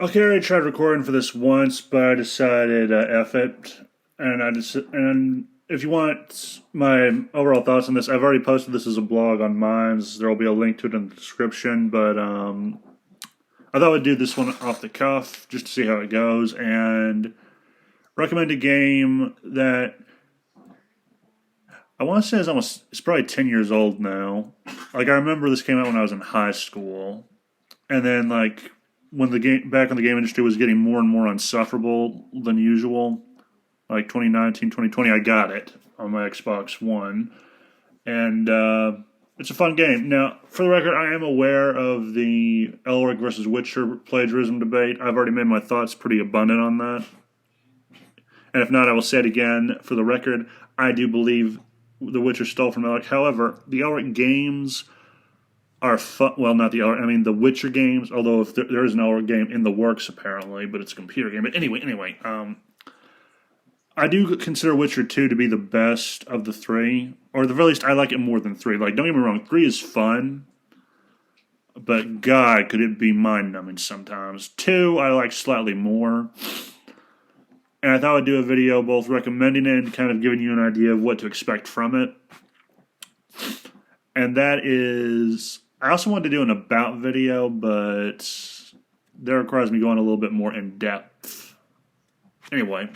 Okay, I already tried recording for this once, but I decided F it. And if you want my overall thoughts on this, I've already posted this as a blog on Minds. There will be a link to it in the description. But I thought I'd do this one off the cuff just to see how it goes and recommend a game that I want to say it's probably 10 years old now. Like I remember this came out when I was in high school, and then like when the game back when the game industry was getting more and more unsufferable than usual, like 2019, 2020, I got it on my Xbox One, and it's a fun game. Now, for the record, I am aware of the Elric versus Witcher plagiarism debate. I've already made my thoughts pretty abundant on that, and if not, I will say it again. For the record, I do believe the Witcher stole from Elric. However, the Elric games are fun. Well, not the Elric. I mean, the Witcher games. Although if there is an Elric game in the works, apparently, but it's a computer game. But anyway, I do consider Witcher 2 to be the best of the three, or at the very least, I like it more than 3. Like, don't get me wrong, 3 is fun, but God, could it be mind-numbing sometimes. 2, I like slightly more. And I thought I'd do a video both recommending it and kind of giving you an idea of what to expect from it. And that is, I also wanted to do an about video, but that requires me going a little bit more in depth. Anyway,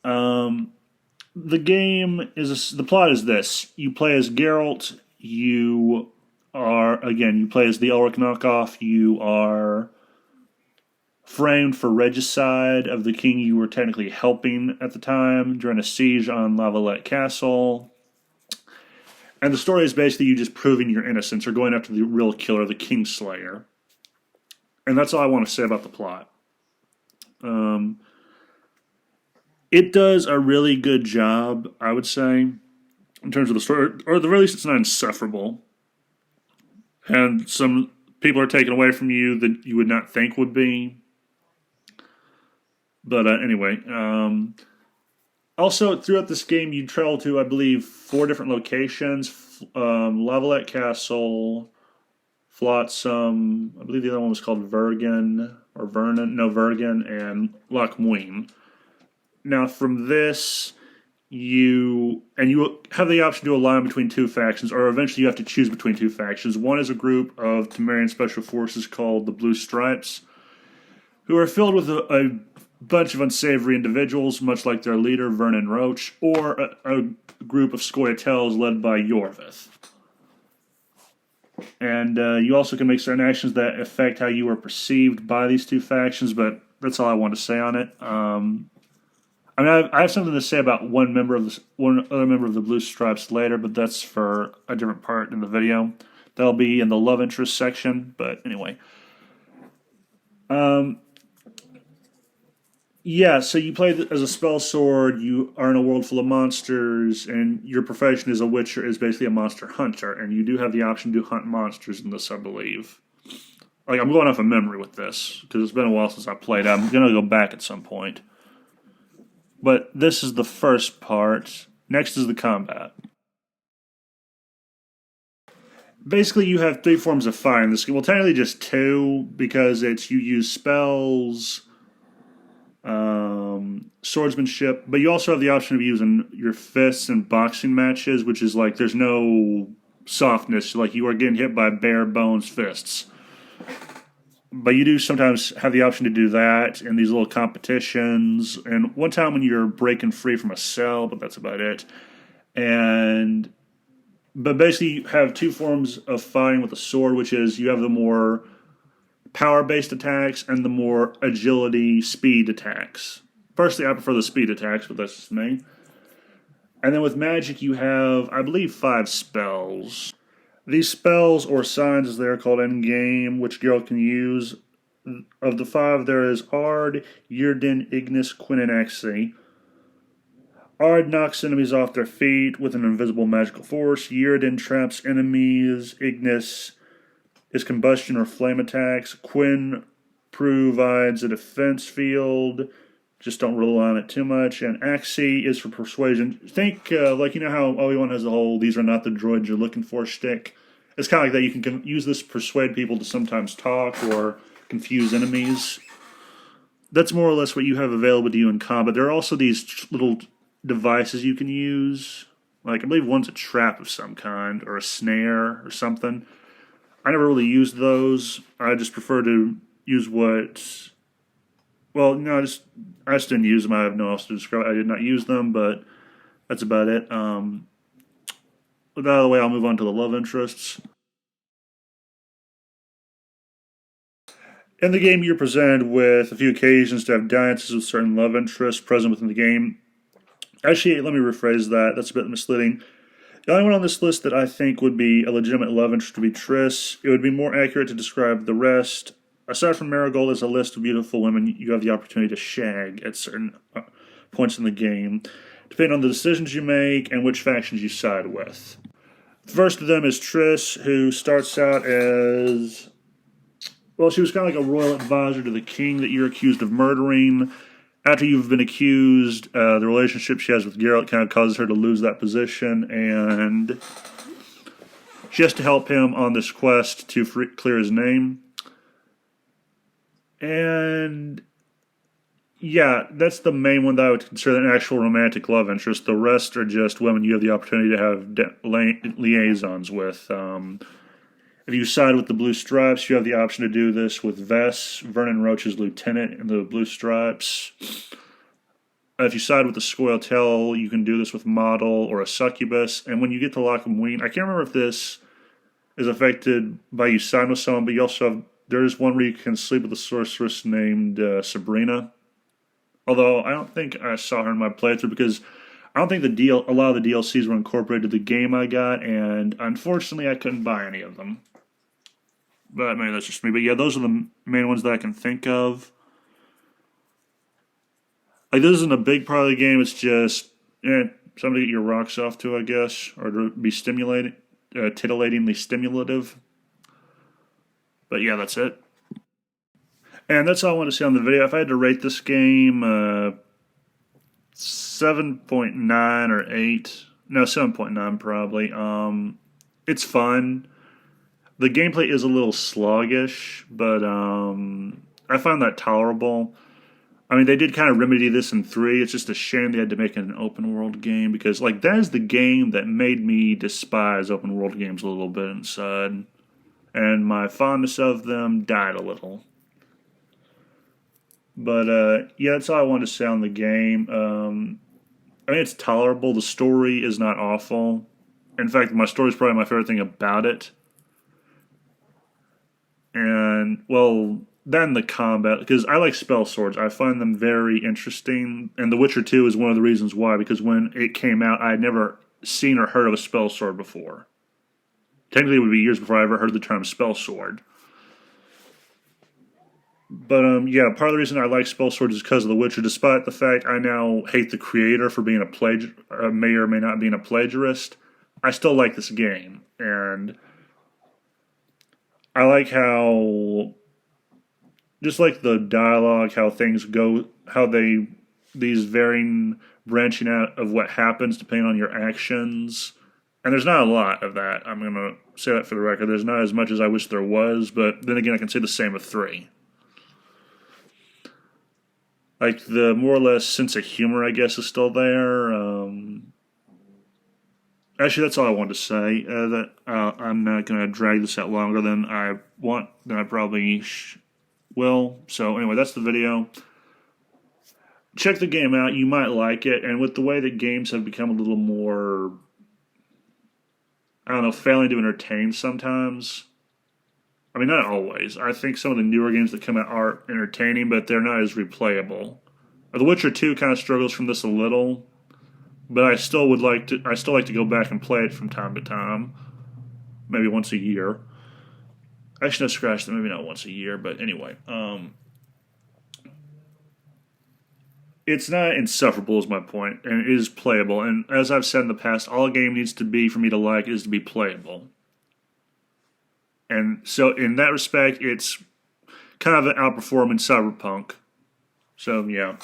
the game is, the plot is this. You play as Geralt, you play as the Elric knockoff, you are framed for regicide of the king you were technically helping at the time during a siege on Lavalette Castle. And the story is basically you just proving your innocence or going after the real killer, the Kingslayer. And that's all I want to say about the plot. It does a really good job, I would say, in terms of the story. Or at the very least, it's not insufferable. And some people are taken away from you that you would not think would be. But anyway, also throughout this game, you travel to, I believe, 4 different locations: Lavalette Castle, Flotsam. I believe the other one was called Vergen or Vernon. No, Vergen and Loch Muin. Now, from this, you have the option to align between 2 factions, or eventually you have to choose between 2 factions. One is a group of Temerian special forces called the Blue Stripes, who are filled with a bunch of unsavory individuals, much like their leader, Vernon Roach, or a group of Scoia'taels led by Yorvith. And you also can make certain actions that affect how you are perceived by these 2 factions, but that's all I want to say on it. I have something to say about one other member of the Blue Stripes later, but that's for a different part in the video. That'll be in the love interest section, but anyway. Yeah, so you play as a spell sword, you are in a world full of monsters, and your profession as a witcher is basically a monster hunter, and you do have the option to hunt monsters in this, I believe. Like, I'm going off of memory with this, because it's been a while since I played. I'm going to go back at some point. But this is the first part. Next is the combat. Basically, you have 3 forms of fire in this game. Well, technically just 2, because you use spells, swordsmanship, but you also have the option of using your fists in boxing matches, which is like there's no softness, like you are getting hit by bare bones fists. But you do sometimes have the option to do that in these little competitions, and one time when you're breaking free from a cell, but that's about it. But basically you have 2 forms of fighting with a sword, which is you have the more power-based attacks and the more agility, speed attacks. Personally, I prefer the speed attacks, but that's just me. And then with magic, you have, I believe, 5 spells. These spells, or signs as they are called in-game, which Geralt can use. Of the 5, there is Ard, Yrden, Ignis, Quinn, and Axii. Ard knocks enemies off their feet with an invisible magical force. Yrden traps enemies. Ignis is combustion or flame attacks. Quinn provides a defense field. Just don't rely on it too much. And Axii is for persuasion. Think, like, you know how Obi-Wan has the whole, these are not the droids you're looking for shtick? It's kind of like that. You can use this to persuade people to sometimes talk or confuse enemies. That's more or less what you have available to you in combat. There are also these little devices you can use. Like, I believe one's a trap of some kind, or a snare, or something. I never really used those. I just prefer to use what... Well, no, I just didn't use them. I have no else to describe. I did not use them, but that's about it. With that out of the way, I'll move on to the love interests. In the game, you're presented with a few occasions to have dances with certain love interests present within the game. Actually, let me rephrase that. That's a bit misleading. The only one on this list that I think would be a legitimate love interest would be Triss. It would be more accurate to describe the rest. Aside from Marigold, as a list of beautiful women you have the opportunity to shag at certain points in the game, depending on the decisions you make and which factions you side with. The first of them is Triss, who starts out as... Well, she was kind of like a royal advisor to the king that you're accused of murdering. After you've been accused, the relationship she has with Geralt kind of causes her to lose that position, and she has to help him on this quest to clear his name. And yeah, that's the main one that I would consider an actual romantic love interest. The rest are just women you have the opportunity to have liaisons with. If you side with the Blue Stripes, you have the option to do this with Vess, Vernon Roach's lieutenant in the Blue Stripes. If you side with the Scoia'tael, you can do this with Model or a Succubus. And when you get to Loch Ween, I can't remember if this is affected by you siding with someone, but you also have... There's one where you can sleep with a sorceress named Sabrina. Although, I don't think I saw her in my playthrough because I don't think a lot of the DLCs were incorporated to the game I got, and unfortunately I couldn't buy any of them. But maybe that's just me. But yeah, those are the main ones that I can think of. Like, this isn't a big part of the game, it's just something to get your rocks off to, I guess, or to be titillatingly stimulative. But yeah, that's it. And that's all I want to say on the video. If I had to rate this game, 7.9 or 8. No, 7.9 probably. It's fun. The gameplay is a little sluggish, but I find that tolerable. I mean, they did kind of remedy this in 3. It's just a shame they had to make it an open world game because, like, that is the game that made me despise open world games a little bit inside. And my fondness of them died a little. But, yeah, that's all I wanted to say on the game. I mean, it's tolerable. The story is not awful. In fact, my story is probably my favorite thing about it. And, well, then the combat, because I like spell swords. I find them very interesting. And The Witcher 2 is one of the reasons why, because when it came out, I had never seen or heard of a spell sword before. Technically, it would be years before I ever heard the term spell sword. But, yeah, part of the reason I like spell swords is because of The Witcher, despite the fact I now hate the creator for being may or may not being a plagiarist. I still like this game, and I like how, just like the dialogue, how things go, how these varying branching out of what happens depending on your actions. And there's not a lot of that. I'm going to say that for the record. There's not as much as I wish there was, but then again, I can say the same with 3. Like, the more or less sense of humor, I guess, is still there. Actually, that's all I wanted to say. I'm not going to drag this out longer than I probably will. So, anyway, that's the video. Check the game out. You might like it. And with the way that games have become a little more, I don't know, failing to entertain sometimes. I mean, not always. I think some of the newer games that come out are entertaining, but they're not as replayable. The Witcher 2 kind of struggles from this a little, but I still like to go back and play it from time to time, maybe once a year. Actually, no, scratch that. Maybe not once a year, but anyway, it's not insufferable, is my point, and it is playable. And as I've said in the past, all a game needs to be for me to like is to be playable. And so, in that respect, it's kind of outperforming Cyberpunk. So, yeah.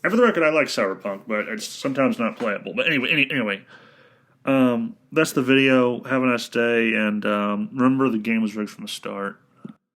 And for the record, I like Cyberpunk, but it's sometimes not playable. But anyway, that's the video. Have a nice day, and remember the game was rigged from the start.